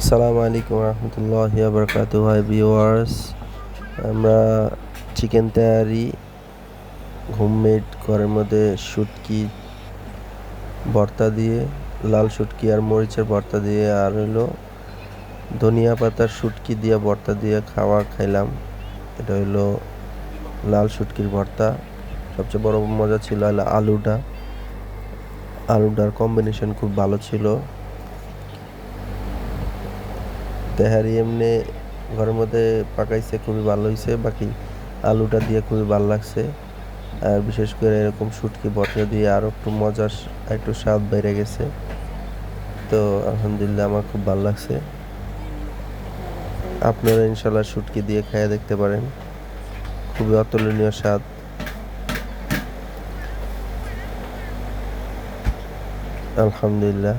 আসসালামু আলাইকুম রহমতুল্লাহি বারাকাতুহু। হাই ভিউয়ার্স, আমরা চিকেন তেহারি হোমমেড ঘরের মধ্যে শুটকি ভর্তা দিয়ে, লাল শুটকি আর মরিচের ভর্তা দিয়ে, আর হলো ধনিয়া পাতার শুটকি দিয়ে ভর্তা দিয়ে খাইলাম। এটা হলো লাল শুটকির ভর্তা। সবচেয়ে বড় মজা ছিল হলো আলুটার কম্বিনেশন খুব ভালো ছিল। তেহারি এমনি ঘরের মধ্যে পাকাইছে, খুবই ভালো হয়েছে। বাকি আলুটা দিয়ে খুবই ভালো লাগছে। আর বিশেষ করে এরকম শুটকি ভর্তা দিয়ে আরও একটু মজার, একটু স্বাদ বেড়ে গেছে। তো আলহামদুলিল্লাহ, আমার খুব ভালো লাগছে। আপনারা ইনশাল্লাহ শুটকি দিয়ে খেয়ে দেখতে পারেন, খুবই অতুলনীয় স্বাদ। আলহামদুলিল্লাহ।